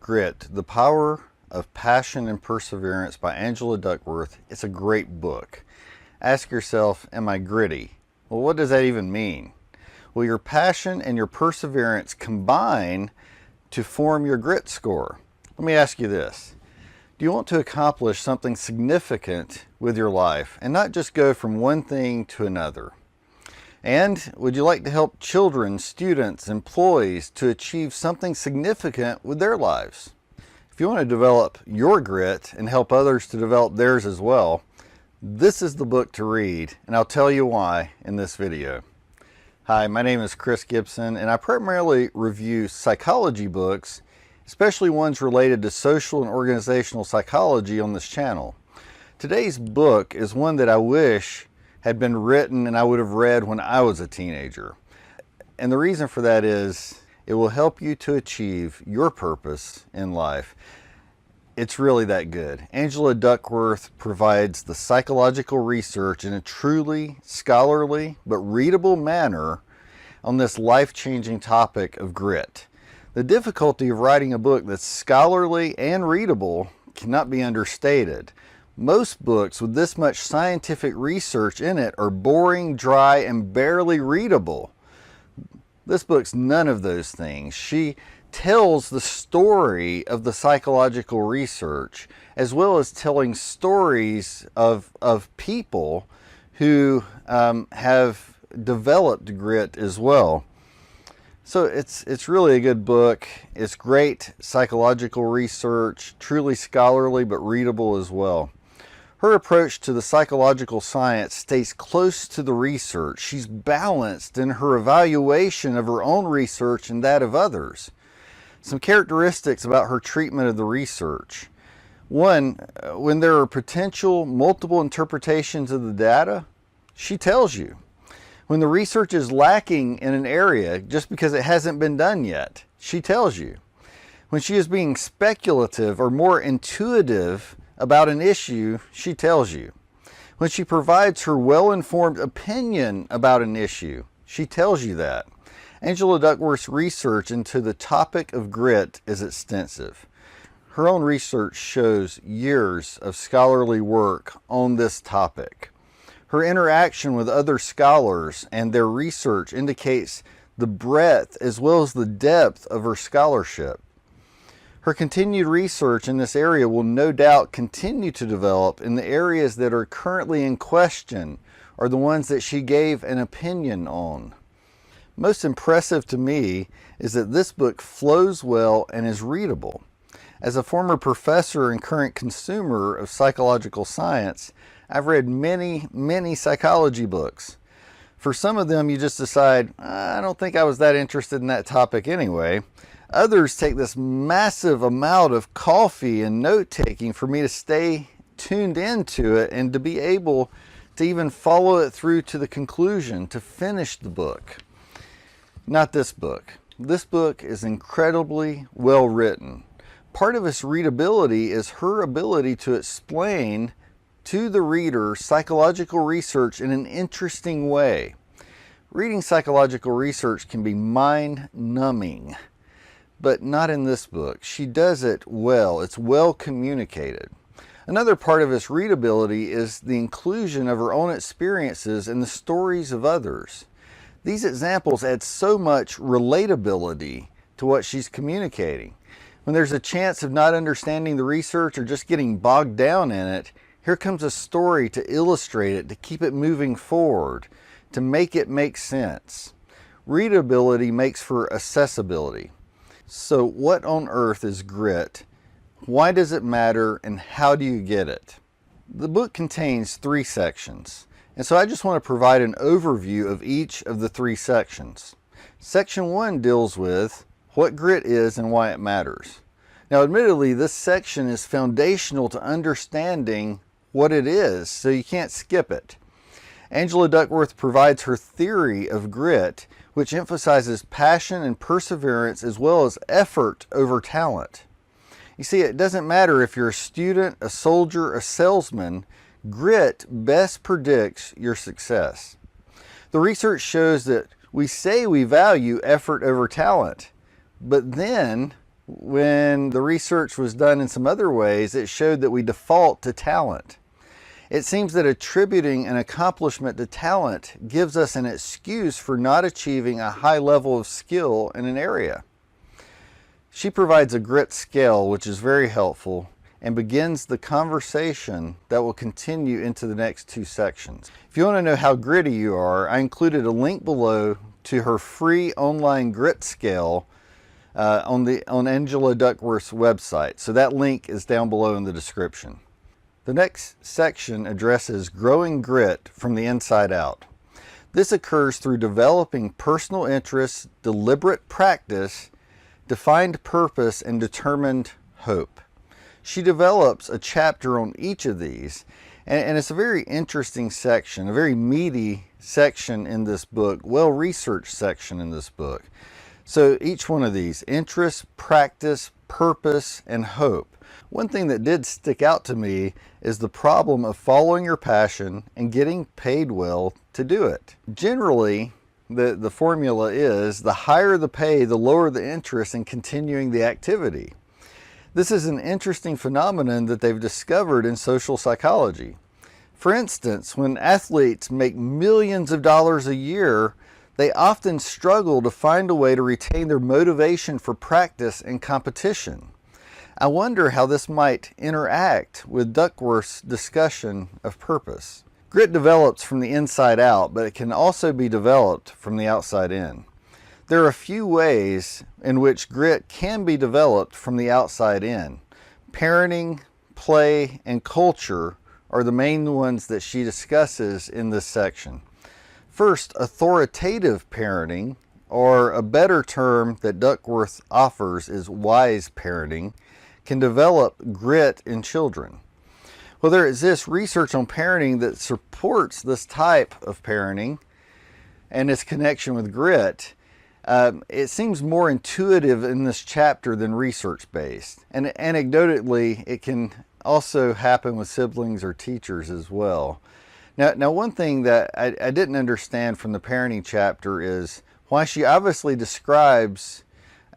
Grit, The Power of Passion and Perseverance by Angela Duckworth. It's a great book. Ask yourself, am I gritty? Well, what does that even mean? Well, your passion and your perseverance combine to form your grit score. Let me ask you this. Do you want to accomplish something significant with your life and not just go from one thing to another? And would you like to help children, students, employees to achieve something significant with their lives? If you want to develop your grit and help others to develop theirs as well, this is the book to read, and I'll tell you why in this video. Hi, my name is Chris Gibson, and I primarily review psychology books, especially ones related to social and organizational psychology on this channel. Today's book is one that I wish had been written and I would have read when I was a teenager. And the reason for that is it will help you to achieve your purpose in life. It's really that good. Angela Duckworth provides the psychological research in a truly scholarly but readable manner on this life-changing topic of grit. The difficulty of writing a book that's scholarly and readable cannot be understated. Most books with this much scientific research in it are boring, dry, and barely readable. This book's none of those things. She tells the story of the psychological research, as well as telling stories of people who have developed grit as well. So it's really a good book. It's great psychological research, truly scholarly but readable as well. Her approach to the psychological science stays close to the research. She's balanced in her evaluation of her own research and that of others. Some characteristics about her treatment of the research. One, when there are potential multiple interpretations of the data, she tells you. When the research is lacking in an area just because it hasn't been done yet, she tells you. When she is being speculative or more intuitive about an issue, she tells you. When she provides her well-informed opinion about an issue, she tells you that. Angela Duckworth's research into the topic of grit is extensive. Her own research shows years of scholarly work on this topic. Her interaction with other scholars and their research indicates the breadth as well as the depth of her scholarship. Her continued research in this area will no doubt continue to develop in the areas that are currently in question or the ones that she gave an opinion on. Most impressive to me is that this book flows well and is readable. As a former professor and current consumer of psychological science, I've read many psychology books. For some of them, you just decide, I don't think I was that interested in that topic anyway. Others take this massive amount of coffee and note-taking for me to stay tuned into it and to be able to even follow it through to the conclusion, to finish the book. Not this book. This book is incredibly well written. Part of its readability is her ability to explain to the reader psychological research in an interesting way. Reading psychological research can be mind-numbing, but not in this book. She does it well. It's well communicated. Another part of its readability is the inclusion of her own experiences and the stories of others. These examples add so much relatability to what she's communicating. When there's a chance of not understanding the research or just getting bogged down in it, here comes a story to illustrate it, to keep it moving forward, to make it make sense. Readability makes for accessibility. So what on earth is grit? Why does it matter, and how do you get it? The book contains 3 sections, and so I just want to provide an overview of each of the 3 sections. Section 1 deals with what grit is and why it matters. Now, admittedly, this section is foundational to understanding what it is, so you can't skip it. Angela Duckworth provides her theory of grit, which emphasizes passion and perseverance as well as effort over talent. You see, it doesn't matter if you're a student, a soldier, a salesman, grit best predicts your success. The research shows that we say we value effort over talent, but then when the research was done in some other ways, it showed that we default to talent. It seems that attributing an accomplishment to talent gives us an excuse for not achieving a high level of skill in an area. She provides a grit scale, which is very helpful, and begins the conversation that will continue into the next two sections. If you want to know how gritty you are, I included a link below to her free online grit scale on Angela Duckworth's website. So that link is down below in the description. The next section addresses growing grit from the inside out. This occurs through developing personal interests, deliberate practice, defined purpose, and determined hope. She develops a chapter on each of these, and it's a very interesting section, a very meaty section in this book, well-researched section in this book. So each one of these, interest, practice, purpose, and hope. One thing that did stick out to me is the problem of following your passion and getting paid well to do it. Generally, the formula is the higher the pay, the lower the interest in continuing the activity. This is an interesting phenomenon that they've discovered in social psychology. For instance, when athletes make millions of dollars a year, they often struggle to find a way to retain their motivation for practice and competition. I wonder how this might interact with Duckworth's discussion of purpose. Grit develops from the inside out, but it can also be developed from the outside in. There are a few ways in which grit can be developed from the outside in. Parenting, play, and culture are the main ones that she discusses in this section. First, authoritative parenting, or a better term that Duckworth offers is wise parenting, can develop grit in children. Well, there exists research on parenting that supports this type of parenting and its connection with grit. It seems more intuitive in this chapter than research-based. And anecdotally, it can also happen with siblings or teachers as well. Now one thing that I didn't understand from the parenting chapter is why she obviously describes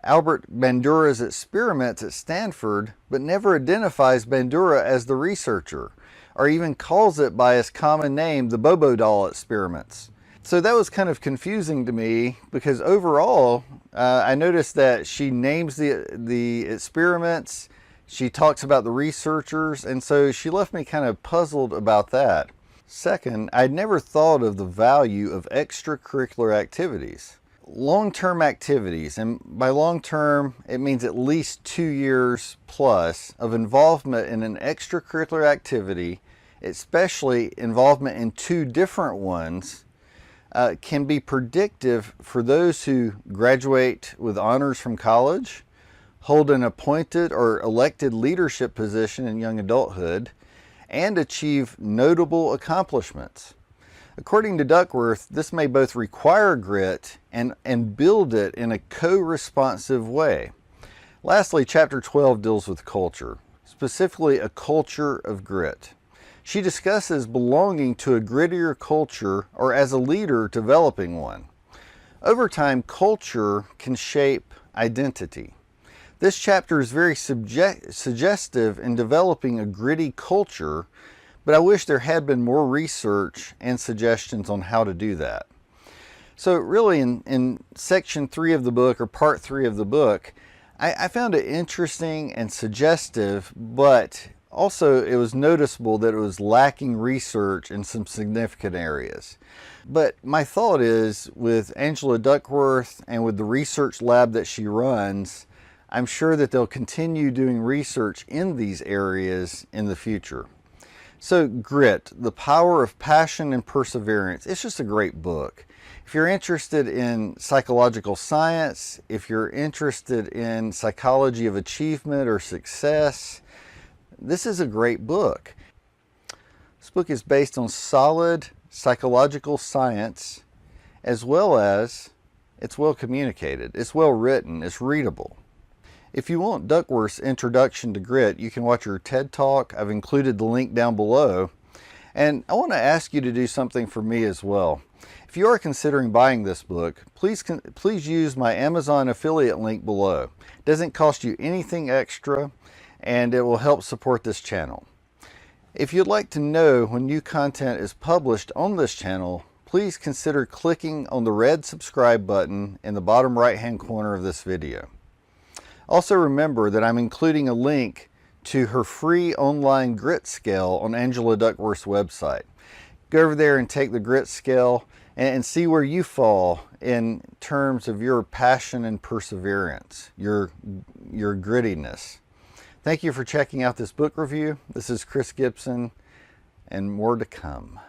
Albert Bandura's experiments at Stanford, but never identifies Bandura as the researcher, or even calls it by its common name, the Bobo doll experiments. So that was kind of confusing to me, because overall, I noticed that she names the experiments, she talks about the researchers, and so she left me kind of puzzled about that. Second, I'd never thought of the value of extracurricular activities. Long-term activities, and by long-term, it means at least 2 years plus of involvement in an extracurricular activity, especially involvement in two different ones, can be predictive for those who graduate with honors from college, hold an appointed or elected leadership position in young adulthood, and achieve notable accomplishments. According to Duckworth, this may both require grit and build it in a co-responsive way. Lastly, chapter 12 deals with culture, specifically a culture of grit. She discusses belonging to a grittier culture, or as a leader developing one. Over time, culture can shape identity. This chapter is very suggestive in developing a gritty culture, but I wish there had been more research and suggestions on how to do that. So really in section 3 of the book, or part 3 of the book, I found it interesting and suggestive, but also it was noticeable that it was lacking research in some significant areas. But my thought is, with Angela Duckworth and with the research lab that she runs, I'm sure that they'll continue doing research in these areas in the future. So Grit, The Power of Passion and Perseverance. It's just a great book. If you're interested in psychological science, if you're interested in psychology of achievement or success, this is a great book. This book is based on solid psychological science, as well as it's well communicated, it's well written, it's readable. If you want Duckworth's introduction to grit, you can watch her TED Talk. I've included the link down below. And I want to ask you to do something for me as well. If you are considering buying this book, please use my Amazon affiliate link below. It doesn't cost you anything extra, and it will help support this channel. If you'd like to know when new content is published on this channel, please consider clicking on the red subscribe button in the bottom right hand corner of this video. Also remember that I'm including a link to her free online grit scale on Angela Duckworth's website. Go over there and take the grit scale and see where you fall in terms of your passion and perseverance, your grittiness. Thank you for checking out this book review. This is Chris Gibson, and more to come.